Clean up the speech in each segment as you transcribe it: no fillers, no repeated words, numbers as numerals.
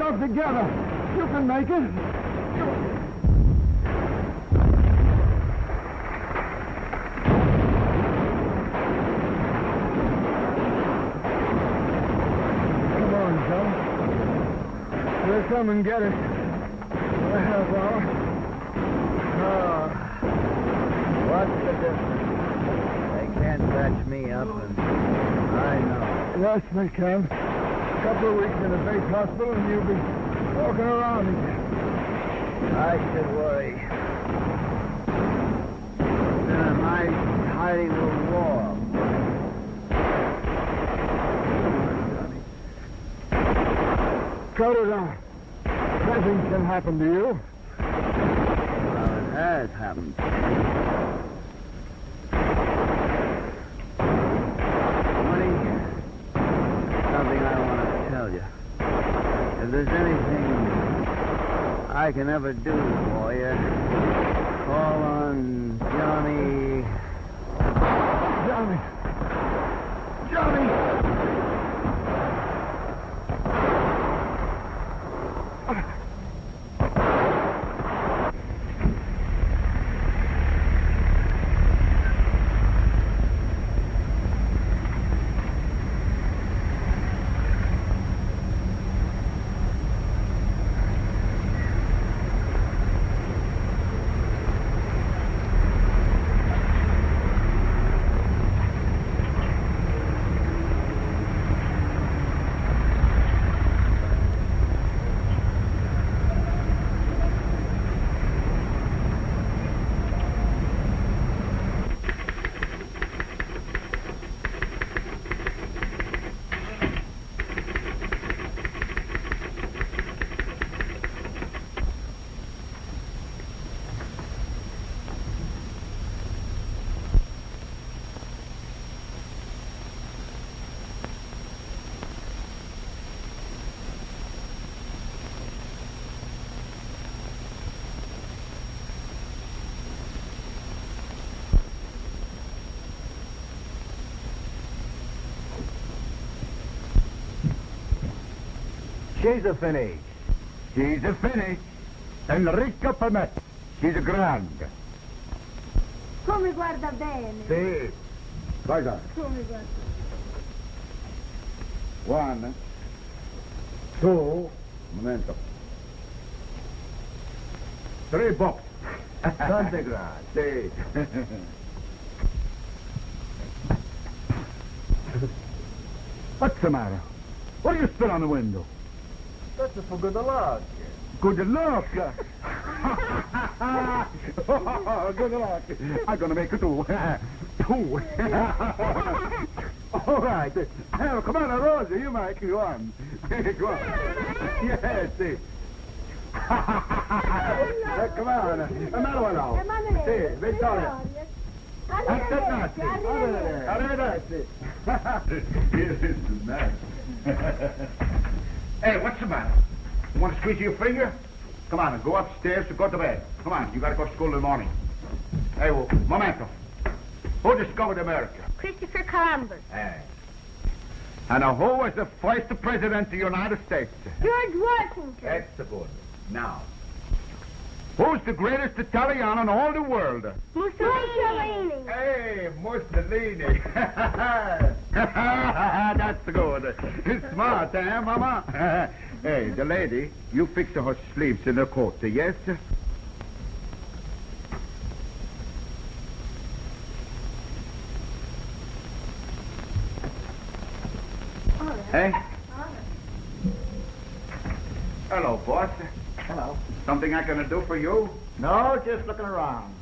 yourself together. You can make it. Come on, Joe. We'll come and get it. For a half hour. Oh, what's the difference? They can't patch me up, and I know. Yes, they can. A couple of weeks in a base hospital, and you'll be walking around again. I should worry. Then am I hiding the wall? Cut it out. Nothing can happen to you. Well, it has happened. Money, something I want to tell you. If there's anything I can ever do for you, call on Johnny. Johnny. Johnny! She's a finish. She's a finish. Enrico Pametti. She's a grande. Come guarda bene. Sì. Cosa? Come guarda. 1, 2, momento. 3 box. Tante grazie. What's the matter? What are you still on the window? That's for good luck. Good luck. Oh, good luck. I'm going to make it 2. 2. All right. Oh, come on, Rosa. You might go on. Go on. Yes. Come on. Another one now. Sì, Vittoria. Arrivederci. Arrivederci. Hey, what's the matter? You want to squeeze your finger? Come on, go upstairs to go to bed. Come on, you got to go to school in the morning. Hey, well, momento. Who discovered America? Christopher Columbus. Hey. And who was the first president of the United States? George Washington. That's the good. Now, who's the greatest Italian in all the world? Mussolini. Hey, Mussolini. That's good. Smart, eh, Mama? Hey, the lady, you fix her sleeves in her coat, yes? All right. Hey? All right. Hello, boss. Hello. Something I can do for you? No, just looking around.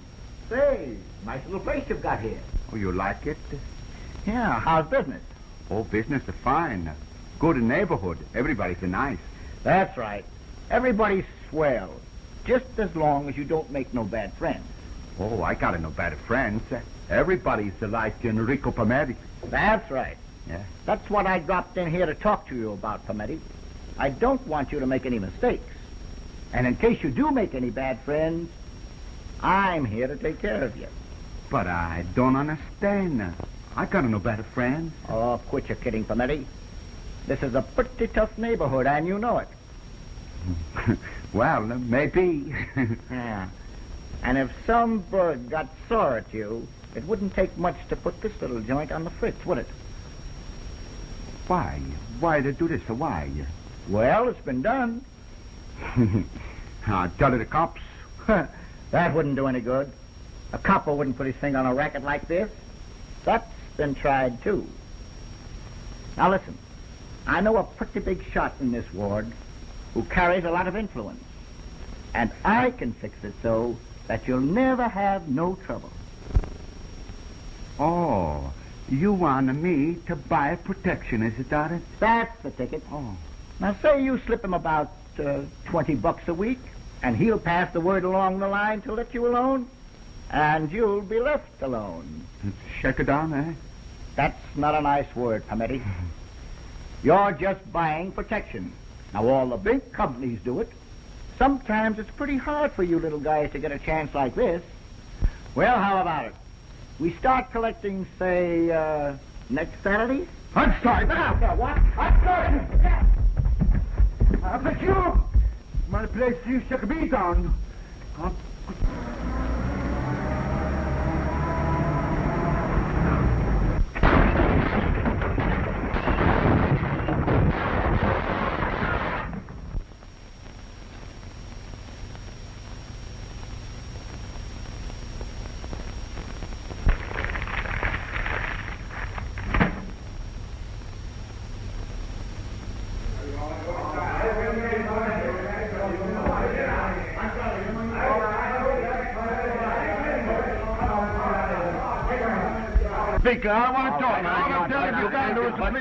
Say, nice little place you've got here. Oh, you like it? Yeah, how's business? Oh, business is fine. Good neighborhood. Everybody's nice. That's right. Everybody's swell. Just as long as you don't make no bad friends. Oh, I got no bad friends. Everybody's like Enrico Pametti. That's right. Yeah. That's what I dropped in here to talk to you about, Pametti. I don't want you to make any mistakes. And in case you do make any bad friends, I'm here to take care of you. But I don't understand. I got no bad friends. Oh, quit your kidding, Pametti. This is a pretty tough neighborhood, and you know it. Well, maybe. Yeah. And if some bird got sore at you, it wouldn't take much to put this little joint on the fritz, would it? Why? Why they do this? Why? Well, it's been done. I'll tell the cops. That wouldn't do any good. A copper wouldn't put his finger on a racket like this. That's been tried, too. Now, listen. I know a pretty big shot in this ward who carries a lot of influence. And I can fix it so that you'll never have no trouble. Oh, you want me to buy protection, is it, Dottie? That's the ticket. Oh. Now, say you slip him about $20 a week, and he'll pass the word along the line to let you alone, and you'll be left alone. Shake it down, eh? That's not a nice word, Pametti. You're just buying protection. Now, all the big companies do it. Sometimes it's pretty hard for you little guys to get a chance like this. Well, how about it? We start collecting, say, next Saturday? I'm sorry. What? I'm sorry. I bet you. My place you should be down. Speaker, I want to talk. I want to tell you, you can't do it to me.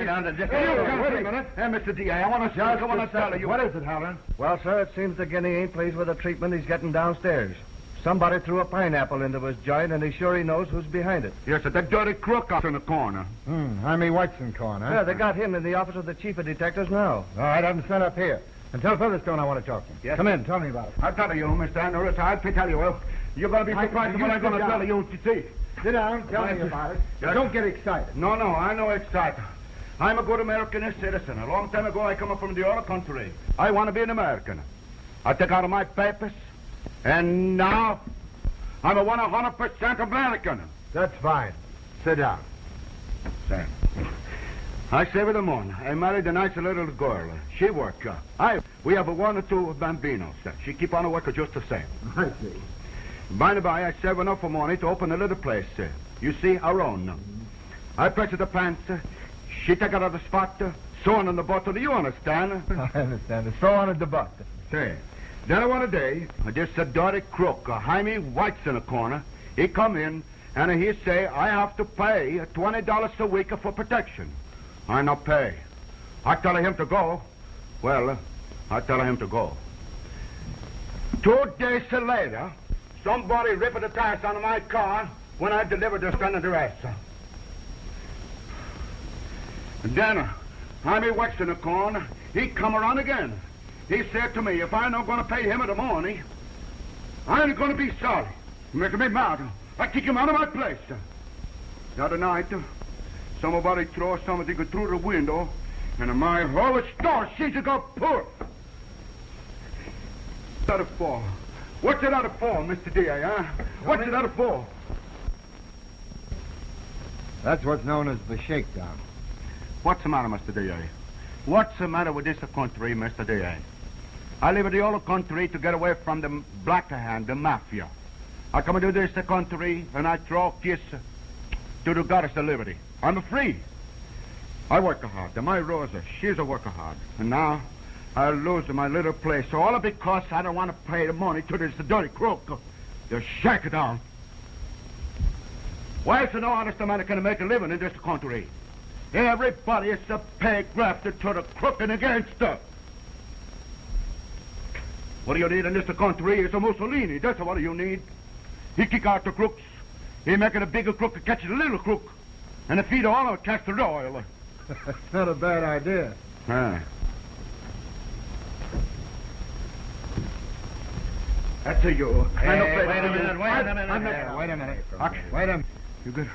Wait a minute. Hey, Mr. D.A., I want to tell you. What is it, Howland? Well, sir, it seems the guinea ain't pleased with the treatment he's getting downstairs. Somebody threw a pineapple into his joint, and he's sure he knows who's behind it. Yes, sir, that dirty crook out in the corner. Jaime Whiteson corner. Yeah, they got him in the office of the chief of detectives now. All right, have him sent up here. And tell Featherstone I want to talk to him. Yes. Come in, tell me about it. I'll tell you, Mr. Andrews. I'll tell you. Well, you're going to be surprised when I'm going to tell you. You see. Sit down, tell me about it. Yes. Don't get excited. No, I know excited. I'm a good American citizen. A long time ago, I come up from the other country. I want to be an American. I take out of my papers, and now I'm a 100% American. That's fine. Sit down. Sam. I save her the morning. I married a nice little girl. She works. We have 1 or 2 bambinos. She keep on working just the same. I see. By the by, I save enough for money to open a little place. You see, our own. I press the pants. She take out of the spot, sew on the bottle. You understand? I understand. So on at the butt. Say, then one day, this dirty crook, Jaime White's in the corner. He come in, and he say, I have to pay $20 a week for protection. I not pay. I tell him to go. Well, I tell him to go. 2 days later, somebody ripped the tires on my car when I delivered this gun address. And then, Jaime White's in the corner. He come around again. He said to me, if I'm not going to pay him in the morning, I ain't going to be sorry. Making me mad. I kick him out of my place. The other night, somebody throw something through the window, and my whole store sheets got poor. What's that for? What's it out for, Mr. D.A., huh? What's it out for? That's what's known as the shakedown. What's the matter, Mr. D.A.? What's the matter with this country, Mr. D.A.? I live in the old country to get away from the black hand, the mafia. I come to this country, and I throw kiss to the goddess of liberty. I'm free. I work hard. My Rosa, she's a worker hard. And now, I lose my little place. So all because I don't want to pay the money to this dirty crook. You shake it down. Why is no honest man can make a living in this country? Everybody is a pay grafter to the crook and against her. What do you need in this country is a Mussolini. That's what you need. He kick out the crooks. He making a bigger crook to catch a little crook. And if he don't, catch the oil. That's not a bad idea. Ah. That's a you. Hey, wait a minute. Okay. Wait a minute. You good?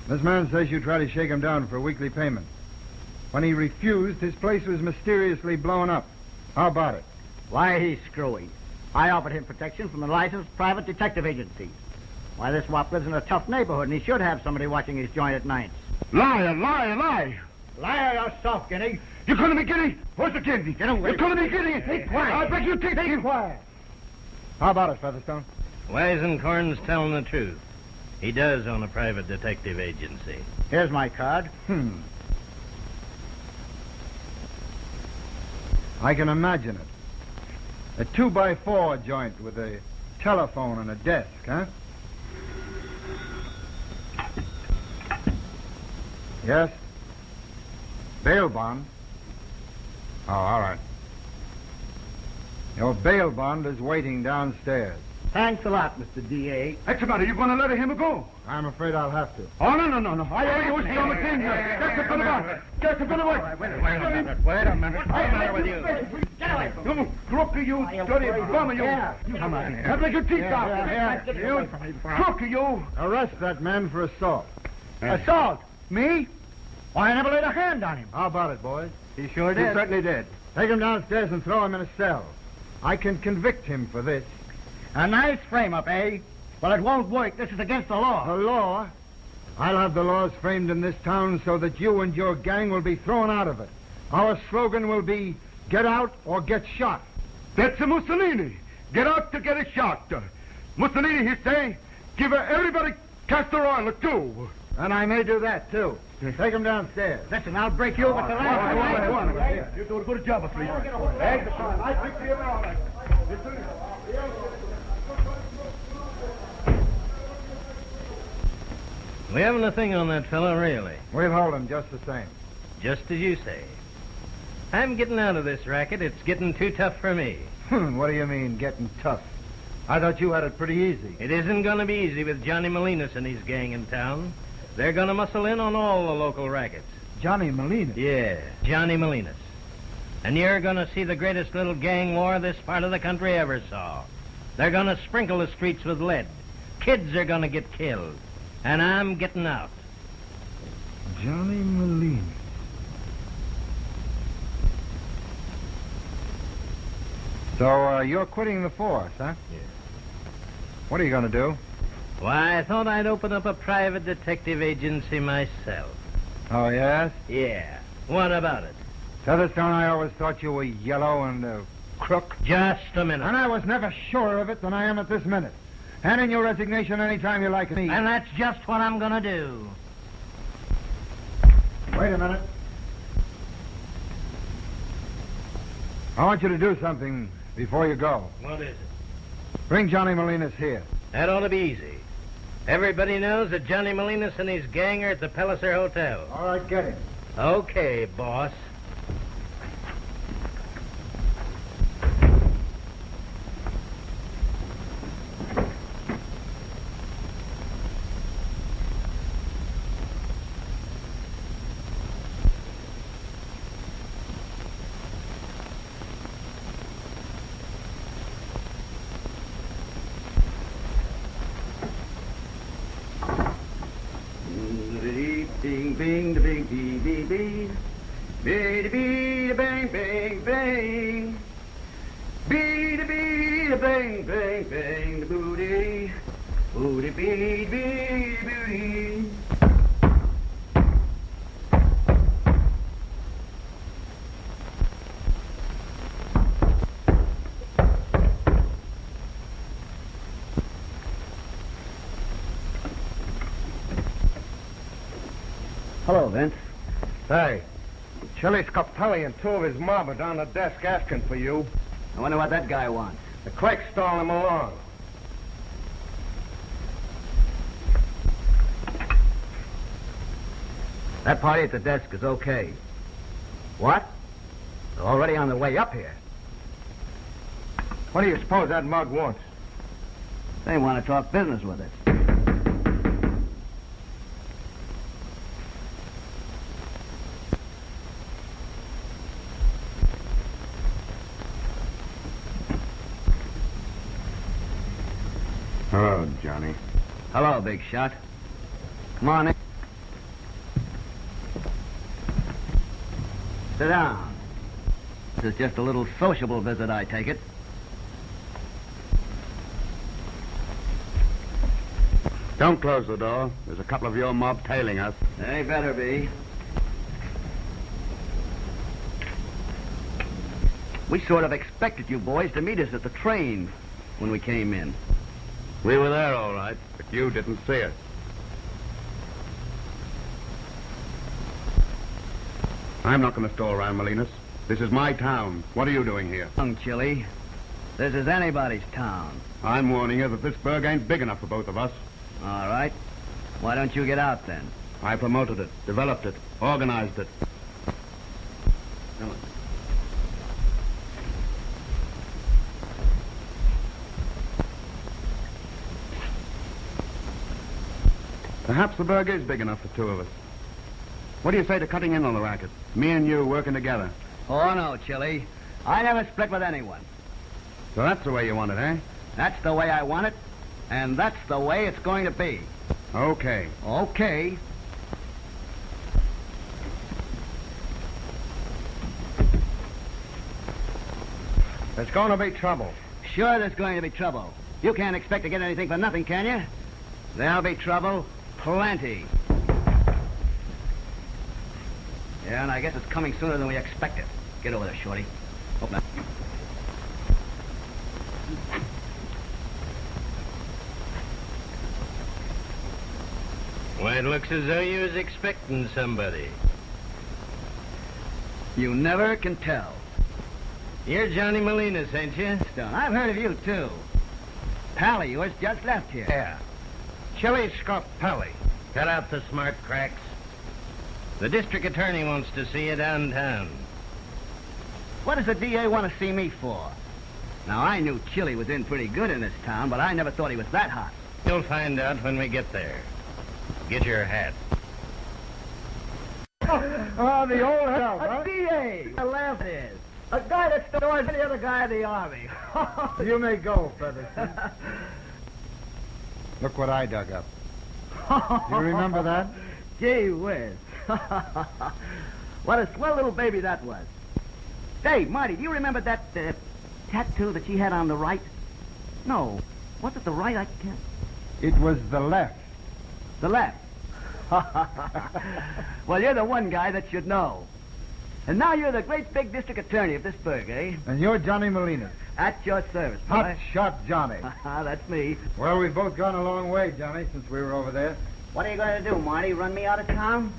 This man says you tried to shake him down for weekly payment. When he refused, his place was mysteriously blown up. How about it? Why, he's screwy. I offered him protection from the licensed private detective agency. Why, this wop lives in a tough neighborhood, and he should have somebody watching his joint at nights. Liar, liar, liar. Liar yourself, Guinea. You're calling me Guinea? Where's the Guinea? Get away. You're calling me Guinea? Be quiet. I beg you, take Be quiet. How about it, Featherstone? Weisenkorn's telling the truth. He does own a private detective agency. Here's my card. I can imagine it. A 2x4 joint with a telephone and a desk, huh? Yes? Bail bond? Oh, all right. Your bail bond is waiting downstairs. Thanks a lot, Mr. D.A. What's the matter? You going to let him go? I'm afraid I'll have to. Oh, no. I owe you a sum of things. Get the bill about. Get the bill away. Wait a minute. What's the matter with you? Get away from me. You crooker, you dirty bummer, you. Come on here. Have like your teeth out. You Crooker, you. Arrest that man for assault. assault. Me? Why, I never laid a hand on him. How about it, boys? He sure He certainly did. Take him downstairs and throw him in a cell. I can convict him for this. A nice frame-up, eh? Well, it won't work. This is against the law. The law? I'll have the laws framed in this town so that you and your gang will be thrown out of it. Our slogan will be, get out or get shot. That's a Mussolini. Get out to get a shot. Mussolini, he say, give everybody castor oil or two. And I may do that, too. Take him downstairs. Listen, I'll break you over to the last. You do a good job, please. We haven't a thing on that fellow, really. We'll hold him just the same. Just as you say. I'm getting out of this racket. It's getting too tough for me. What do you mean, getting tough? I thought you had it pretty easy. It isn't going to be easy with Johnny Molinas and his gang in town. They're going to muscle in on all the local rackets. Johnny Molina. Yeah, Johnny Molinas. And you're going to see the greatest little gang war this part of the country ever saw. They're going to sprinkle the streets with lead. Kids are going to get killed. And I'm getting out. Johnny Molina. So, you're quitting the force, huh? Yeah. What are you going to do? Why, I thought I'd open up a private detective agency myself. Oh, yes? Yeah. What about it? Featherstone, I always thought you were yellow and a crook. Just a minute. And I was never surer of it than I am at this minute. Hand in your resignation any time you like. Me. And that's just what I'm going to do. Wait a minute. I want you to do something before you go. What is it? Bring Johnny Molinas here. That ought to be easy. Everybody knows that Johnny Molinas and his gang are at the Palliser Hotel. All right, get him. Okay, boss. Bing, bing, da bing, bee, bee, bee. Bee, da bee, da bang, bang, bang. Bee, da bee, da bang, bang, bang, da booty. Booty, bee, bee, booty. Hello, Vince. Hey, Chili Scapelli and two of his mob are down the desk asking for you. I wonder what that guy wants. The clerk's stalling him along. That party at the desk is okay. What? They're already on their way up here. What do you suppose that mug wants? They want to talk business with us. Hello, Johnny. Hello, big shot. Come on in. Sit down. This is just a little sociable visit, I take it. Don't close the door. There's a couple of your mob tailing us. They better be. We sort of expected you boys to meet us at the train when we came in. We were there, all right, but you didn't see us. I'm not going to stall around, Molinas. This is my town. What are you doing here? Young Chili, this is anybody's town. I'm warning you that this burg ain't big enough for both of us. All right. Why don't you get out then? I promoted it, developed it, organized it. Come on. Perhaps the burg is big enough for two of us. What do you say to cutting in on the racket? Me and you working together. Oh, no, Chili. I never split with anyone. So that's the way you want it, eh? That's the way I want it, and that's the way it's going to be. Okay. Okay. There's going to be trouble. Sure there's going to be trouble. You can't expect to get anything for nothing, can you? There'll be trouble. Plenty. Yeah, and I guess it's coming sooner than we expected. Get over there, Shorty. Open up. Well, it looks as though you was expecting somebody. You never can tell. You're Johnny Molinas, ain't you? Stone, I've heard of you, too. Pal of yours just left here. Yeah. Chili Scarpelli. Cut out the smart cracks. The district attorney wants to see you downtown. What does the DA want to see me for? Now, I knew Chili was in pretty good in this town, but I never thought he was that hot. You'll find out when we get there. Get your hat. Oh, the old help, huh? DA! The laugh is. A guy that stores any other guy in the Army. You may go, Featherston. Look what I dug up. You remember that? Gee whiz. What a swell little baby that was. Hey, Marty, do you remember that tattoo that she had on the right? No. Was it the right? I can't. It was the left. The left. Well, you're the one guy that should know. And now you're the great big district attorney of this burg, eh? And you're Johnny Molinas. At your service, boy. Hot shot Johnny. That's me. Well, we've both gone a long way, Johnny, since we were over there. What are you going to do, Marty? Run me out of town?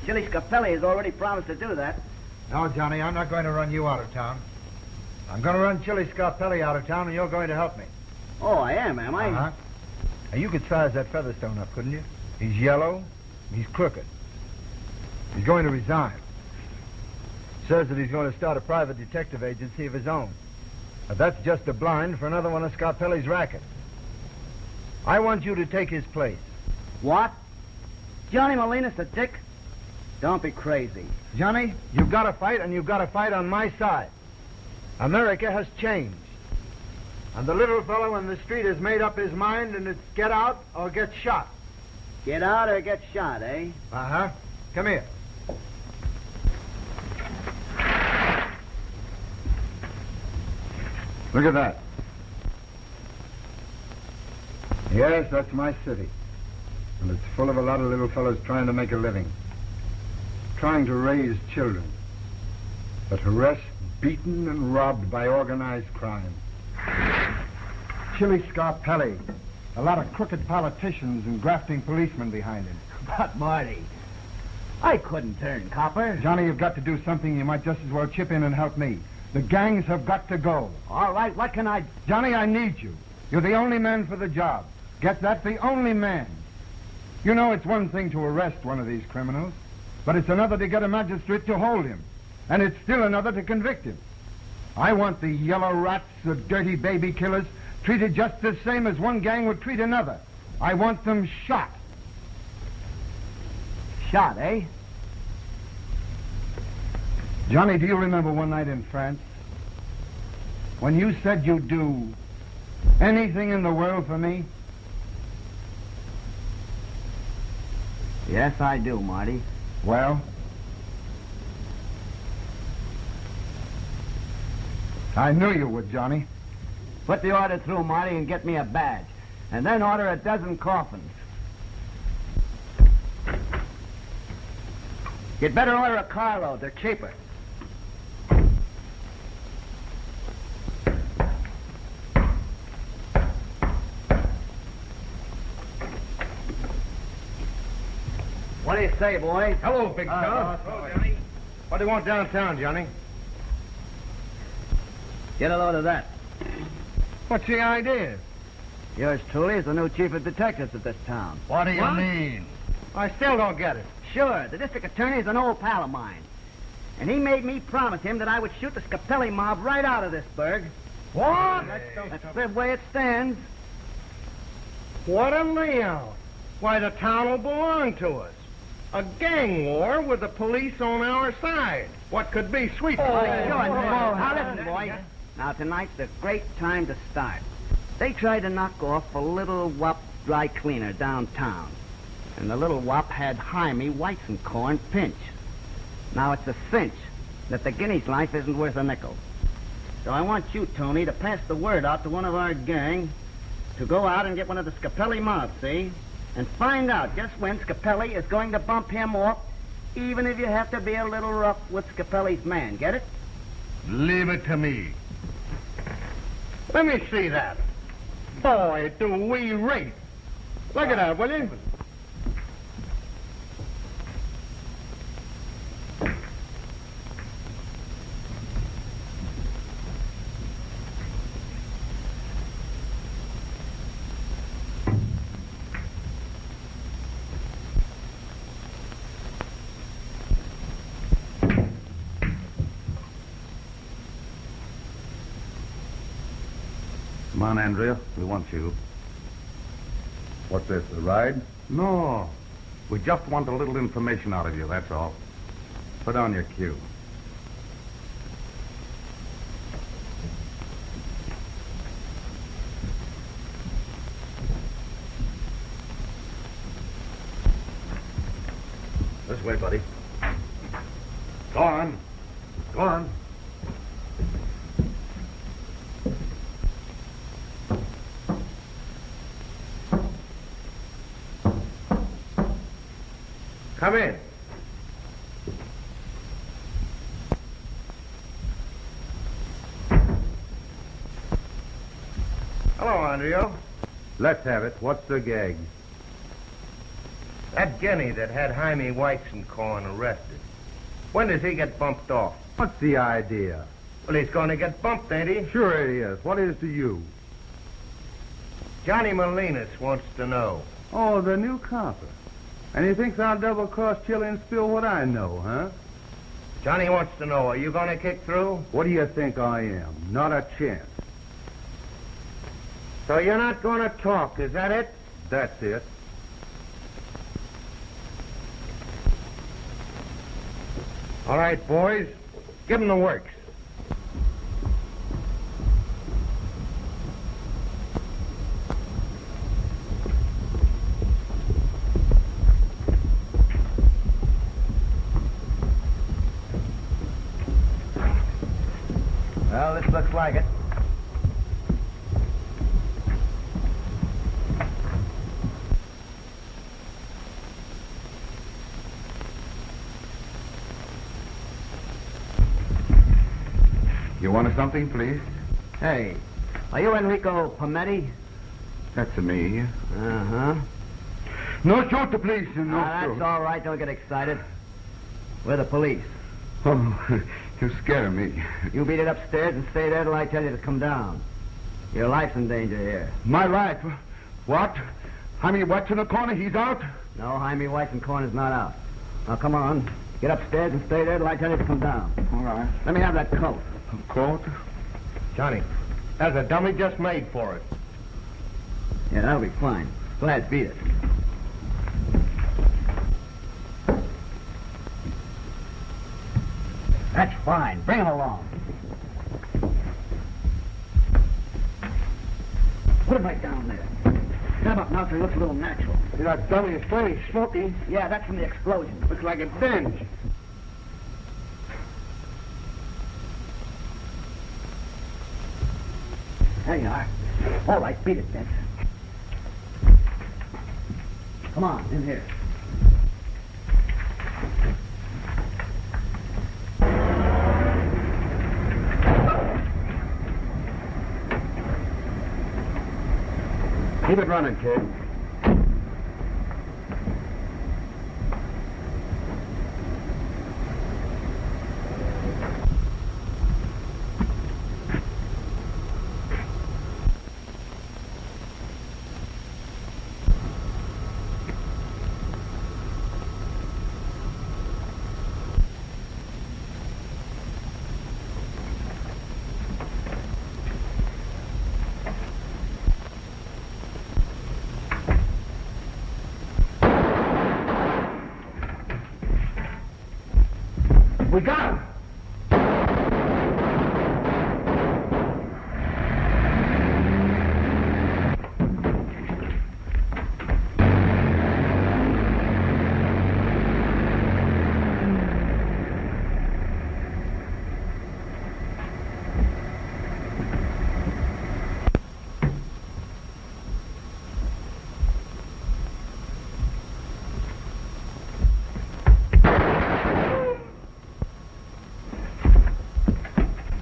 Chili Scarpelli has already promised to do that. No, Johnny, I'm not going to run you out of town. I'm going to run Chili Scarpelli out of town, and you're going to help me. Oh, I am I? Uh-huh. Now, you could size that Featherstone up, couldn't you? He's yellow. He's crooked. He's going to resign. Says that he's going to start a private detective agency of his own. But that's just a blind for another one of Scarpelli's rackets. I want you to take his place. What? Johnny Molinas, the dick? Don't be crazy. Johnny, you've got to fight, and you've got to fight on my side. America has changed. And the little fellow in the street has made up his mind, and it's get out or get shot. Get out or get shot, eh? Uh-huh. Come here. Look at that. Yes, that's my city. And it's full of a lot of little fellows trying to make a living. Trying to raise children. But harassed, beaten, and robbed by organized crime. Chili Scarpelli. A lot of crooked politicians and grafting policemen behind him. But, Marty, I couldn't turn copper. Johnny, you've got to do something. You might just as well chip in and help me. The gangs have got to go. All right, what can I... Johnny, I need you. You're the only man for the job. Get that? The only man. You know, it's one thing to arrest one of these criminals, but it's another to get a magistrate to hold him. And it's still another to convict him. I want the yellow rats, the dirty baby killers, treated just the same as one gang would treat another. I want them shot. Shot, eh? Johnny, do you remember one night in France when you said you'd do anything in the world for me? Yes, I do, Marty. Well, I knew you would, Johnny. Put the order through, Marty, and get me a badge. And then order a dozen coffins. You'd better order a carload. They're cheaper. What do you say, boys? Hello, big fella. Hello, Johnny. What do you want downtown, Johnny? Get a load of that. What's the idea? Yours truly is the new chief of detectives of this town. What do you mean? I still don't get it. Sure, the district attorney is an old pal of mine. And he made me promise him that I would shoot the Scapelli mob right out of this burg. What? That's the way it stands. What a layout. Why, the town will belong to us. A gang war with the police on our side. What could be sweeter? Now listen, boys. Now tonight's the great time to start. They tried to knock off a little wop dry cleaner downtown. And the little wop had Jaime Weizenkorn pinched. Now it's a cinch that the guinea's life isn't worth a nickel. So I want you, Tony, to pass the word out to one of our gang to go out and get one of the Scapelli mob, see? And find out just when Scapelli is going to bump him off, even if you have to be a little rough with Scapelli's man. Get it? Leave it to me. Let me see that. Boy, do we rate. Look at that, will you? Come on, Andrea. We want you. What's this, a ride? No. We just want a little information out of you, that's all. Put on your cue. This way, buddy. Go on. Go on. Come in. Hello, Andrea. Let's have it. What's the gag? That Guinea that had Jaime Weizenkorn arrested. When does he get bumped off? What's the idea? Well, he's going to get bumped, ain't he? Sure he is. What is to you? Johnny Molinas wants to know. Oh, the new copper. And he thinks I'll double-cross Chili and spill what I know, huh? Johnny wants to know, are you going to kick through? What do you think I am? Not a chance. So you're not going to talk, is that it? That's it. All right, boys. Give him the works. Well, this looks like it. You wanted something, please? Hey, are you Enrico Pametti? That's me. Uh-huh. No shoot the police. No That's all right. Don't get excited. We're the police. Oh, you're scaring me. You beat it upstairs and stay there till I tell you to come down. Your life's in danger here. My life? What? Jaime Watts in the corner? He's out? No, Jaime Weizenkorn is not out. Now, come on. Get upstairs and stay there till I tell you to come down. All right. Let me have that coat. Coat? Johnny, there's a dummy just made for it. Yeah, that'll be fine. Glad beat it. That's fine. Bring him along. Put him right down there. Set him up now so he looks a little natural. That dummy is pretty smoky. Yeah, that's from the explosion. Looks like a binge. There you are. All right, beat it, Vince. Come on, in here. Keep it running, kid. We got him!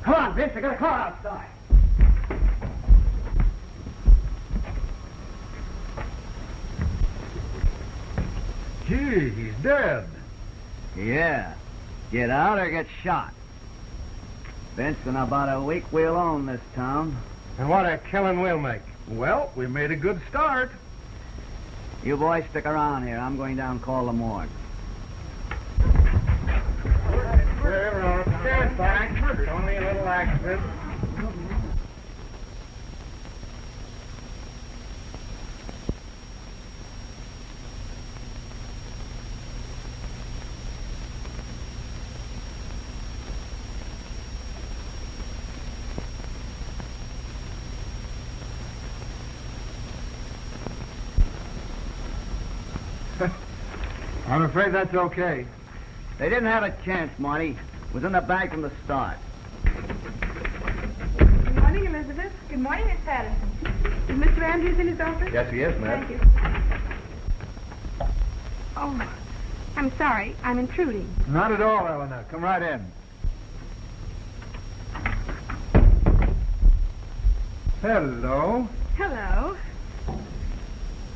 Come on, Vince, I got a car outside. Gee, he's dead. Yeah. Get out or get shot. Vince, in about a week, we'll own this town. And what a killing we'll make. Well, we made a good start. You boys stick around here. I'm going down and call the morgue. Stand back. It's only a little accident. I'm afraid that's okay. They didn't have a chance, Marty. It was in the bag from the start. Good morning, Elizabeth. Good morning, Miss Patterson. Is Mr. Andrews in his office? Yes, he is, ma'am. Thank you. Oh, I'm sorry. I'm intruding. Not at all, Eleanor. Come right in. Hello. Hello.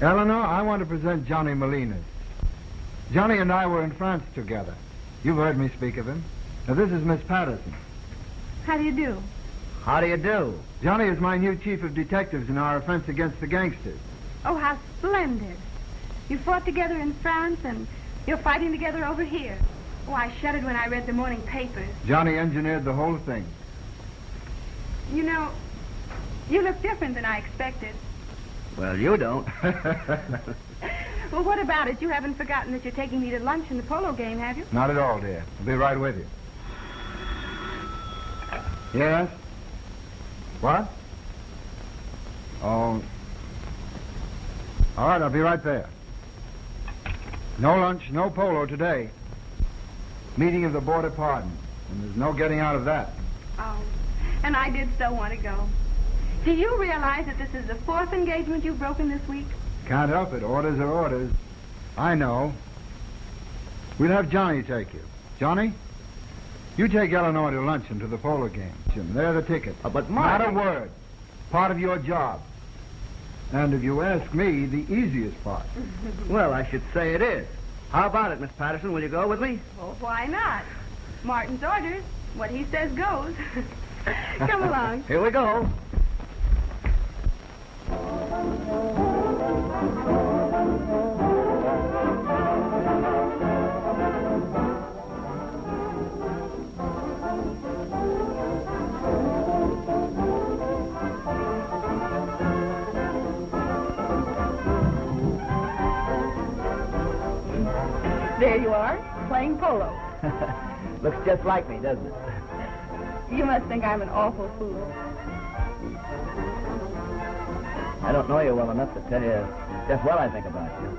Eleanor, I want to present Johnny Molinas. Johnny and I were in France together. You've heard me speak of him. Now, this is Miss Patterson. How do you do? How do you do? Johnny is my new chief of detectives in our offense against the gangsters. Oh, how splendid. You fought together in France, and you're fighting together over here. Oh, I shuddered when I read the morning papers. Johnny engineered the whole thing. You know, you look different than I expected. Well, you don't. Well, what about it? You haven't forgotten that you're taking me to lunch in the polo game, have you? Not at all, dear. I'll be right with you. Yes? What? Oh. All right, I'll be right there. No lunch, no polo today. Meeting of the Board of Pardon. And there's no getting out of that. Oh, and I did so want to go. Do you realize that this is the fourth engagement you've broken this week? Can't help it. Orders are orders. I know. We'll have Johnny take you. Johnny, you take Eleanor to lunch and to the polo game. Jim, they're the ticket. But Marty... Not a word. Part of your job. And if you ask me, the easiest part. Well, I should say it is. How about it, Miss Patterson? Will you go with me? Well, why not? Martin's orders. What he says goes. Come along. Here we go. There you are, playing polo. Looks just like me, doesn't it? You must think I'm an awful fool. I don't know you well enough to tell you just what I think about you.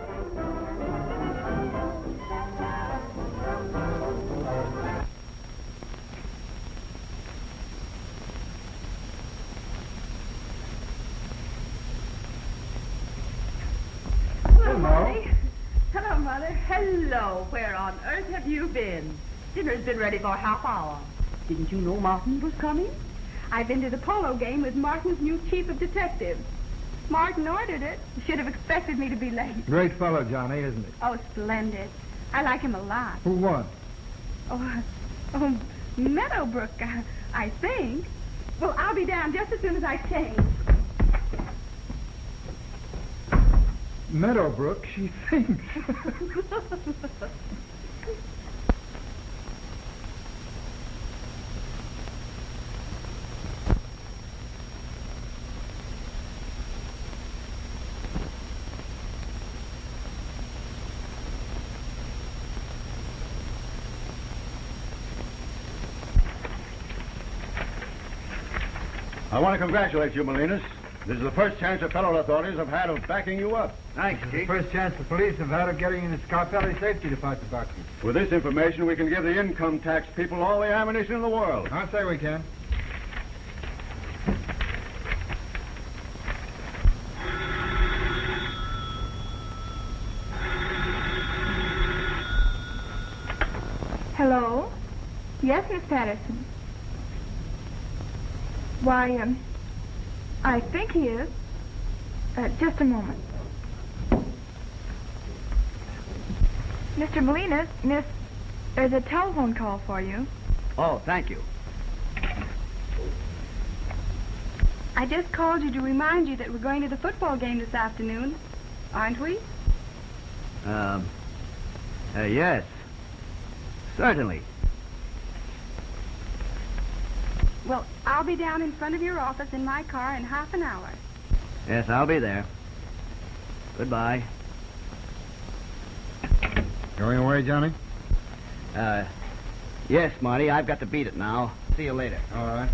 on earth have you been? Dinner's been ready for a half hour. Didn't you know Martin was coming? I've been to the polo game with Martin's new chief of detectives. Martin ordered it. You should have expected me to be late. Great fellow, Johnny, isn't he? Oh, splendid. I like him a lot. Who won? Oh, Meadowbrook, I think. Well, I'll be down just as soon as I change. Meadowbrook, she thinks. I want to congratulate you, Molinas. This is the first chance the federal authorities have had of backing you up. Thanks, It's the Chief. first chance the police have had of getting in the Scarpelli safety deposit boxes. With this information, we can give the income tax people all the ammunition in the world. I'll say we can. Hello? Yes, Miss Patterson. Why, I think he is. Just a moment. Mr. Molinas, there's a telephone call for you. Oh, thank you. I just called you to remind you that we're going to the football game this afternoon, aren't we? Yes. Certainly. Well, I'll be down in front of your office in my car in half an hour. Yes, I'll be there. Goodbye. Going away, Johnny? Yes, Marty, I've got to beat it now. See you later. All right.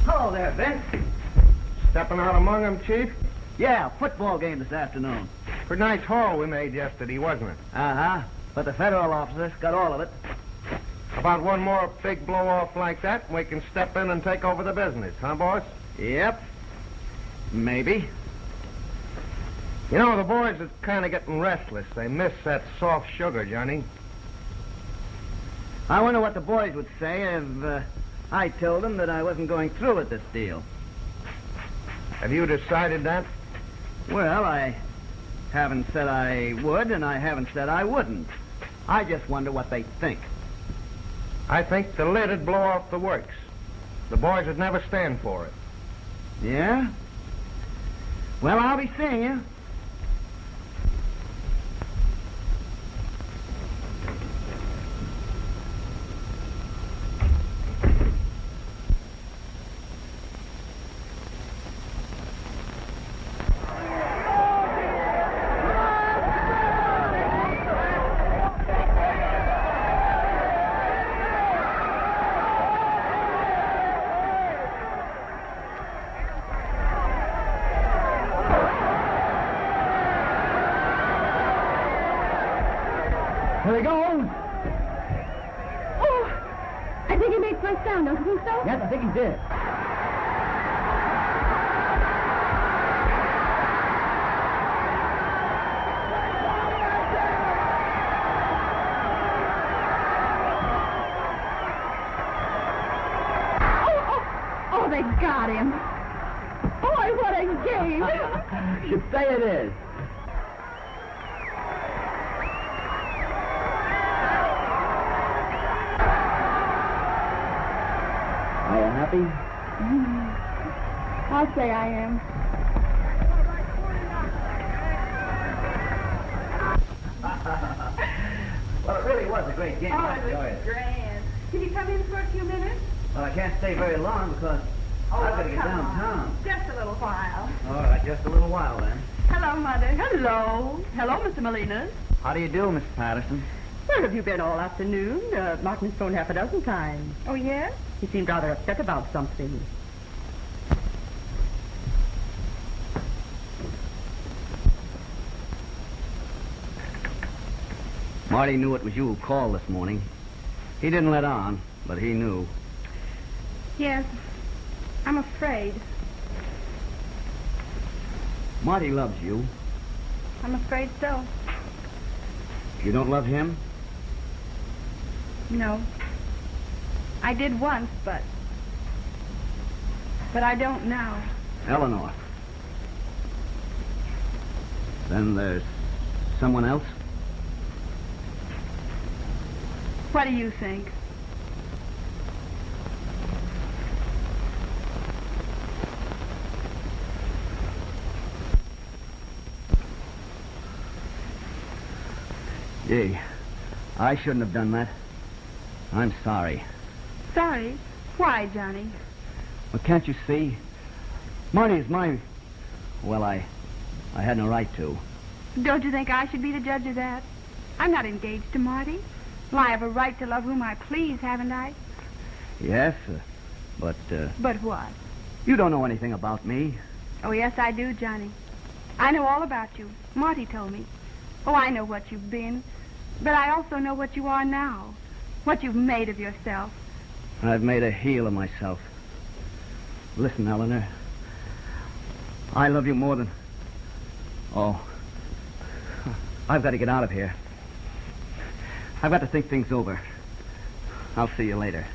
Hello there, Vince. Stepping out among them, Chief? Yeah, football game this afternoon. Pretty nice haul we made yesterday, wasn't it? Uh-huh. But the federal officers got all of it. About one more big blow-off like that, and we can step in and take over the business, huh, boss? Yep. Maybe. You know, the boys are kind of getting restless. They miss that soft sugar, Johnny. I wonder what the boys would say if I told them that I wasn't going through with this deal. Have you decided that? Well, I haven't said I would, and I haven't said I wouldn't. I just wonder what they think. I think the lid would blow off the works. The boys would never stand for it. Yeah? Well, I'll be seeing you. Here he goes. Oh, I think he made first down, don't you think so? Yes, I think he did. Oh, they got him. Boy, what a game. Should say it is. Are you happy? I'll say I am. Well, it really was a great game. I enjoyed it. Grand. Can you come in for a few minutes? Well, I can't stay very long because I've got to get come on. downtown. Just a little while. All right, just a little while then. Hello, Mother. Hello. Hello, Mr. Molinas. How do you do, Miss Patterson? Where have you been all afternoon? Martin's phoned half a dozen times. Oh, yes? He seemed rather upset about something. Marty knew it was you who called this morning. He didn't let on, but he knew. Yes, I'm afraid. Marty loves you. I'm afraid so. You don't love him? No. I did once, but I don't now. Eleanor. Then there's someone else? What do you think? Gee, I shouldn't have done that. I'm sorry. Sorry? Why, Johnny? Well, can't you see? Marty is my... Well, I had no right to. Don't you think I should be the judge of that? I'm not engaged to Marty. Well, I have a right to love whom I please, haven't I? Yes, but... But what? You don't know anything about me. Oh, yes, I do, Johnny. I know all about you. Marty told me. Oh, I know what you've been. But I also know what you are now. What you've made of yourself. I've made a heel of myself. Listen, Eleanor. I love you more than... Oh. I've got to get out of here. I've got to think things over. I'll see you later.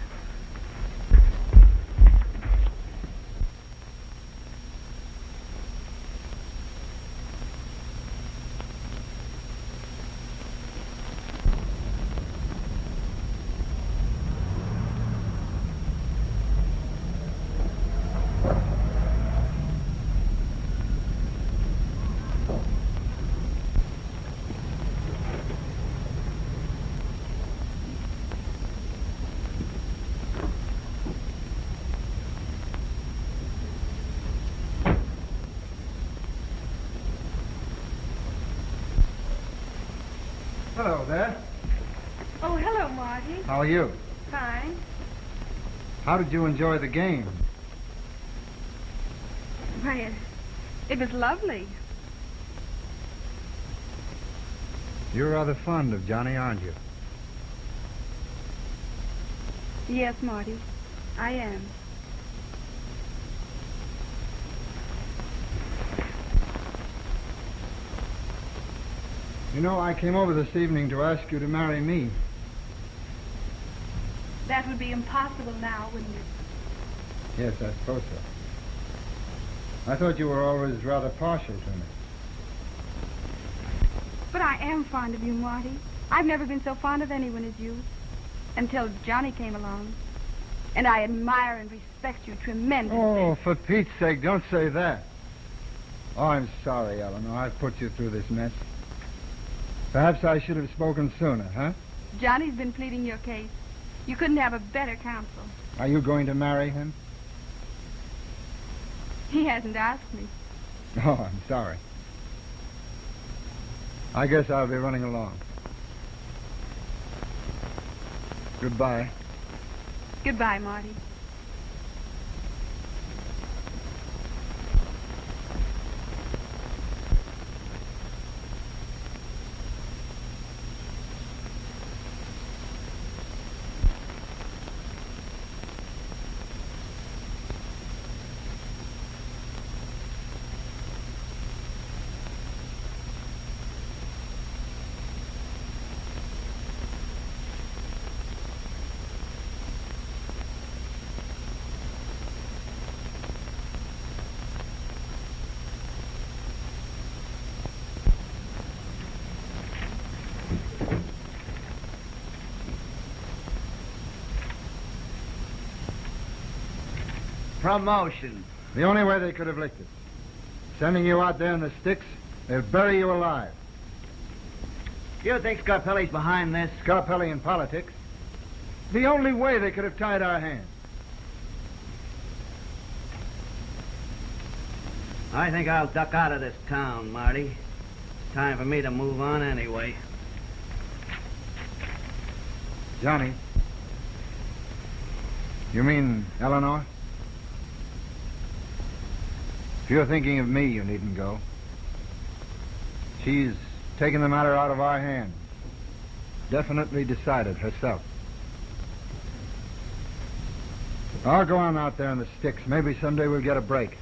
Hello there. Oh, hello, Marty. How are you? Fine. How did you enjoy the game? Why, it was lovely. You're rather fond of Johnny, aren't you? Yes, Marty. I am. You know, I came over this evening to ask you to marry me. That would be impossible now, wouldn't it? Yes, I suppose so. I thought you were always rather partial to me. But I am fond of you, Marty. I've never been so fond of anyone as you. Until Johnny came along. And I admire and respect you tremendously. Oh, for Pete's sake, don't say that. Oh, I'm sorry, Eleanor. I've put you through this mess. Perhaps I should have spoken sooner, huh? Johnny's been pleading your case. You couldn't have a better counsel. Are you going to marry him? He hasn't asked me. Oh, I'm sorry. I guess I'll be running along. Goodbye. Goodbye, Marty. Promotion. The only way they could have licked it. Sending you out there in the sticks, they'll bury you alive. You think Scarpelli's behind this? Scarpelli in politics. The only way they could have tied our hands. I think I'll duck out of this town, Marty. Time for me to move on anyway. Johnny. You mean Eleanor? If you're thinking of me, you needn't go. She's taken the matter out of our hands. definitely decided herself. I'll go on out there in the sticks. Maybe someday we'll get a break.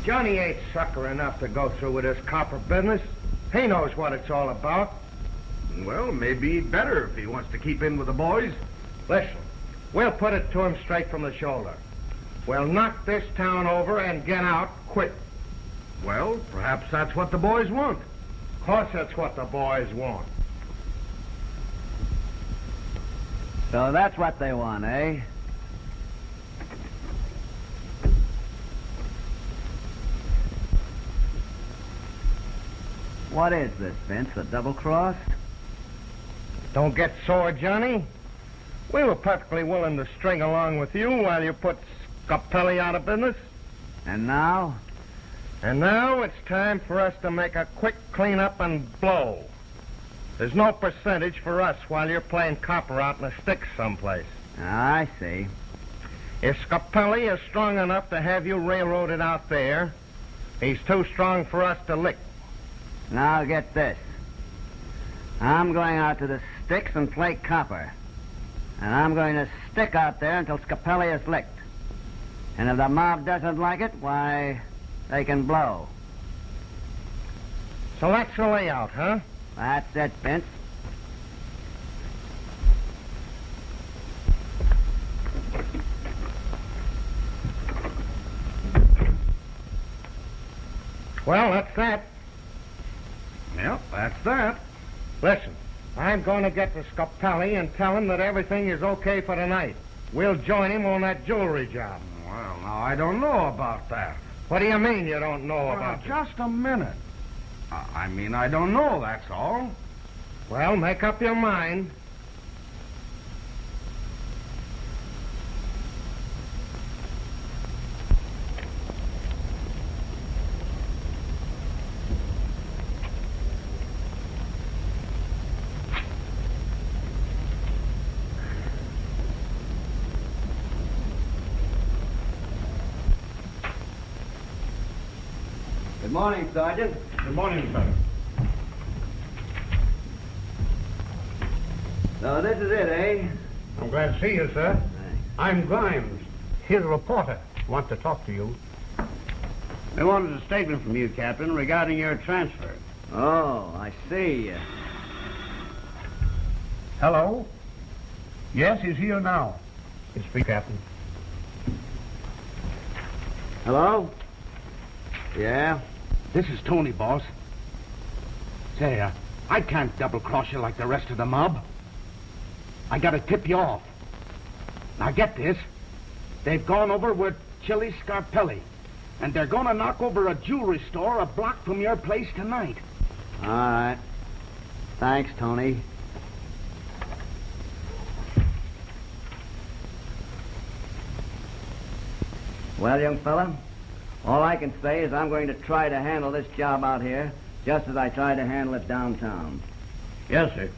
Johnny ain't sucker enough to go through with this copper business. He knows what it's all about. Well, maybe he'd better if he wants to keep in with the boys. Listen, we'll put it to him straight from the shoulder. We'll knock this town over and get out quick. Well, perhaps that's what the boys want. Of course that's what the boys want. So that's what they want, eh? What is this, Vince? A double cross? Don't get sore, Johnny. We were perfectly willing to string along with you while you put Scapelli out of business. And now? And now it's time for us to make a quick cleanup and blow. There's no percentage for us while you're playing copper out in the sticks someplace. I see. If Scapelli is strong enough to have you railroaded out there, he's too strong for us to lick. Now get this. I'm going out to the sticks and play copper. And I'm going to stick out there until Scapelli is licked. And if the mob doesn't like it, why, they can blow. So that's the layout, huh? That's it, Vince. Well, that's that. Yep, that's that. Listen, I'm going to get to Scapelli and tell him that everything is okay for tonight. We'll join him on that jewelry job. Well, now, I don't know about that. What do you mean you don't know about it? Just a minute. I mean, I don't know, that's all. Well, make up your mind. Good morning, Sergeant. Good morning, sir. So this is it, eh? I'm glad to see you, sir. I'm Grimes. Here's a reporter. Wants to talk to you. We wanted a statement from you, Captain, regarding your transfer. Oh, I see. Hello? Yes, he's here now. It's me, Captain. Hello? Yeah? This is Tony, boss. Say, I can't double-cross you like the rest of the mob. I gotta tip you off. Now get this. They've gone over with Chili Scarpelli, and they're gonna knock over a jewelry store a block from your place tonight. All right. Thanks, Tony. Well, young fella, all I can say is I'm going to try to handle this job out here just as I tried to handle it downtown. Yes, sir.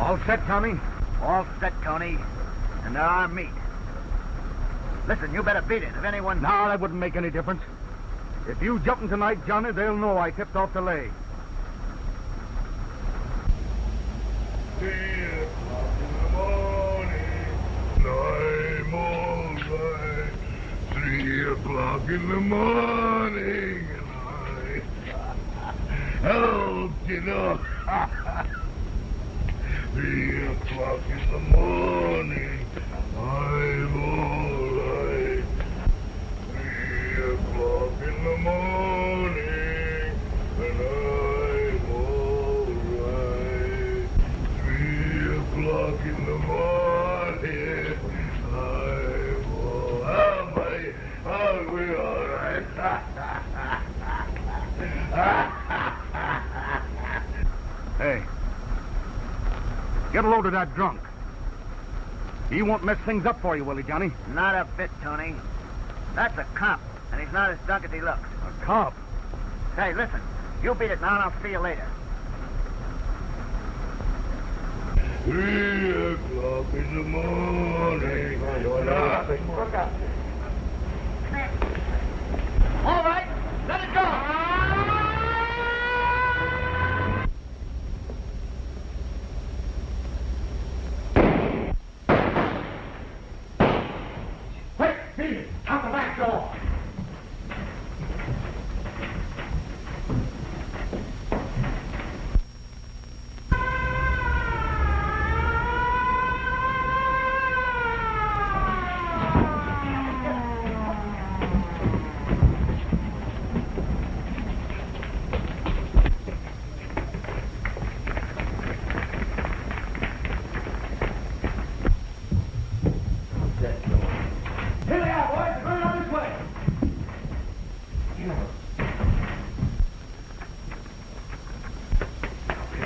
All set, Tommy? All set, Tony. And they're our meat. Listen, you better beat it. If anyone... No, that wouldn't make any difference. If you jump in tonight, Johnny, they'll know I tipped off the lay. 3 o'clock in the morning, I'm all right. 3 o'clock in the morning, and I helped you know. 3 o'clock in the morning, I'm all right. 3 o'clock in the morning, and I'm all right. o'clock in the morning. I'll be all right. Hey, get a load of that drunk. He won't mess things up for you, will he, Johnny? Not a bit, Tony. That's a cop, and he's not as drunk as he looks. A cop? Hey, listen. You beat it now, and I'll see you later. 3 o'clock in the morning. All right, let it go. Quick, Steve, out the back door.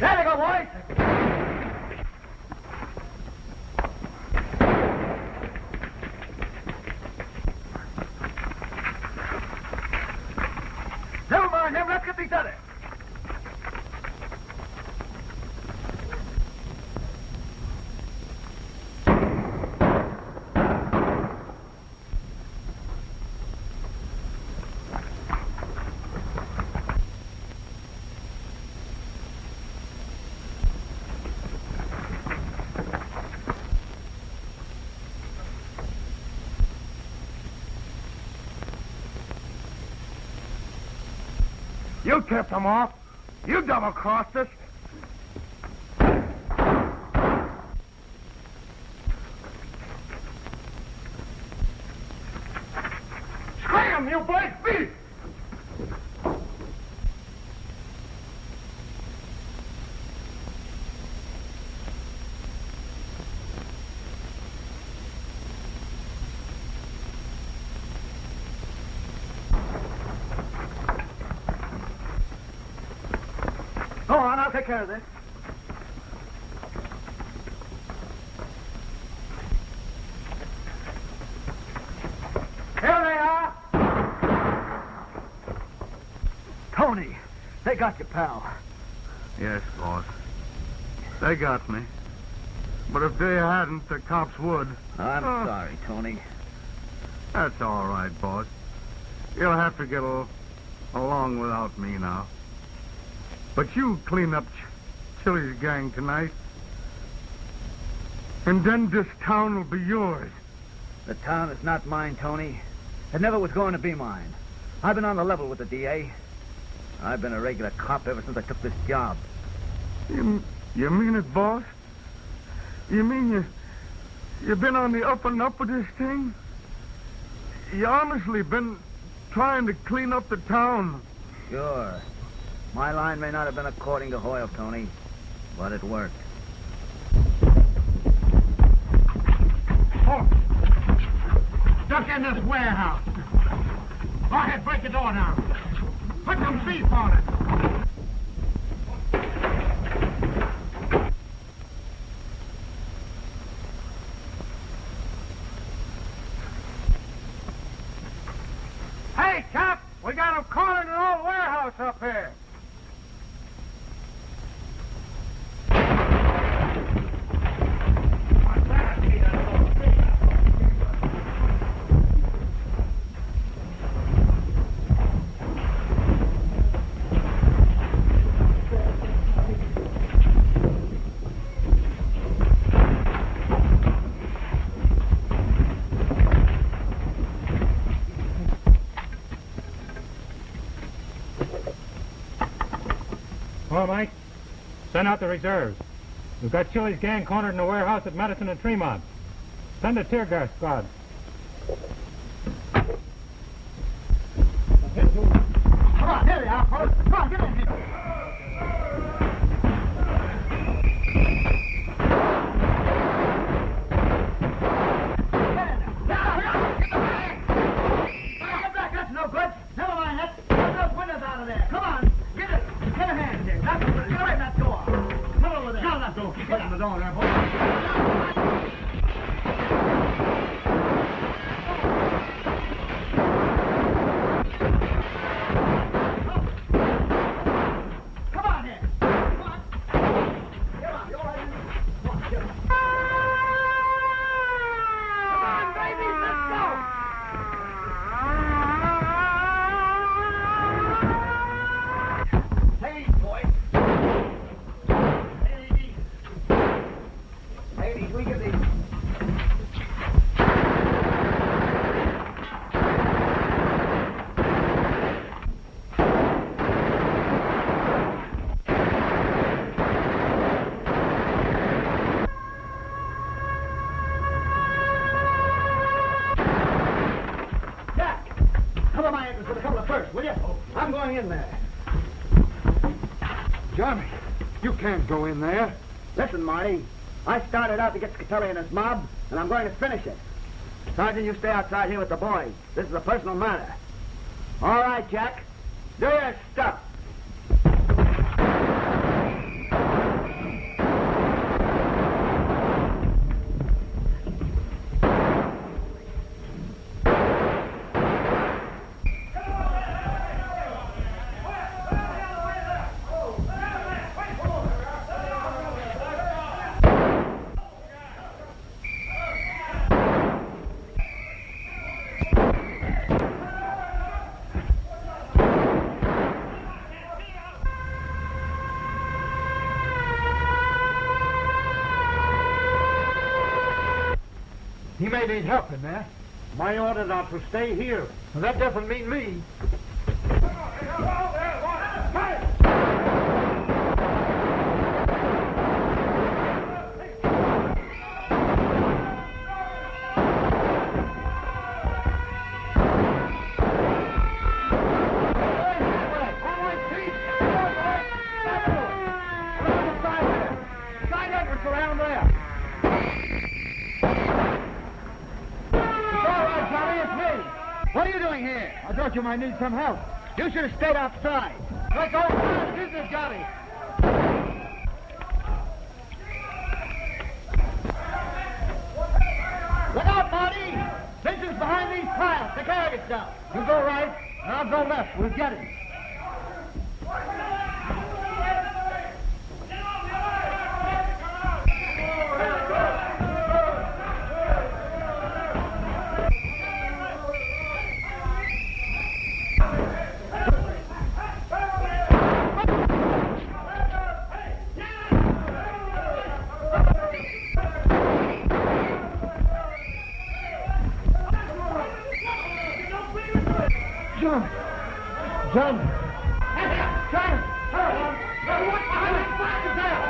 There we go, boys. Never mind him. Let's get these others. You tipped them off. You double-crossed us. Scram, you black beast! Go on, I'll take care of this. Here they are. Tony, they got you, pal. Yes, boss. They got me. But if they hadn't, the cops would. I'm sorry, Tony. That's all right, boss. You'll have to get along without me now. But you clean up Chili's gang tonight. And then this town will be yours. The town is not mine, Tony. It never was going to be mine. I've been on the level with the DA. I've been a regular cop ever since I took this job. You mean it, boss? You mean you've been on the up and up with this thing? You honestly been trying to clean up the town? Sure. My line may not have been according to Hoyle, Tony, but it worked. Oh, duck in this warehouse. Go ahead, break the door down. Put some beef on it. Hey, Cap, we got him cornered in an old warehouse up here. Hello, Mike. Send out the reserves. We've got Chili's gang cornered in the warehouse at Madison and Tremont. Send a tear gas squad. Come on, here they are, folks. Come on, get in here. on, don't keep pushing the door there, boy. Come on here. Come on. Come on, you're all right. Come on, get on. Come on, baby, let's go. Hey, boys. Hey. Ladies, we get these. Jack, cover my entrance with a couple of firsts, will you? I'm going in there. Johnny, you can't go in there. Listen, Marty, I started out to get Scatelli and his mob, and I'm going to finish it. Sergeant, you stay outside here with the boys. This is a personal matter. All right, Jack. Do your stuff. He may need help in there. My orders are to stay here. Well, that doesn't mean me. What are you doing here? I thought you might need some help. You should have stayed outside. Let's go inside. Business, Johnny. Look out, Marty! Vincent's behind these piles. Take care of yourself. You go right, and I'll go left. We'll get him. John! John! What's behind these boxes there?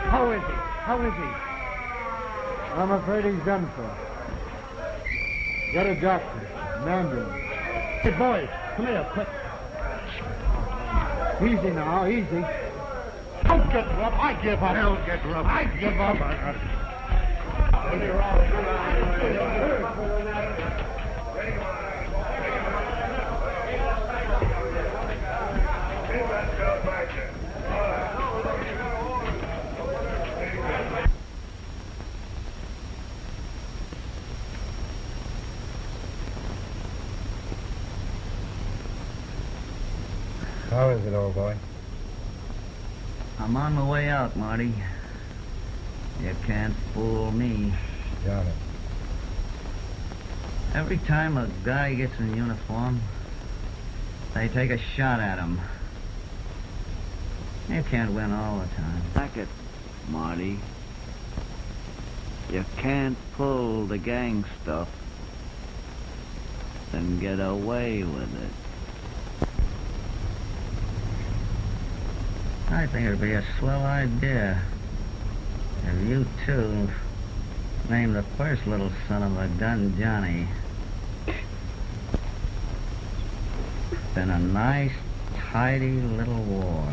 How is he? How is he? I'm afraid he's done for. Get a doctor. An ambulance. Hey, boys, come here, quick. Easy now, easy. Don't get rough. I give up. Don't get rough. I give up. How is it, old boy? I'm on my way out, Marty. You can't fool me. Got it. Every time a guy gets in uniform, they take a shot at him. You can't win all the time. Back it, Marty. You can't pull the gang stuff and get away with it. I think it'd be a swell idea if you two named the first little son of a gun Johnny. Been a nice, tidy little war.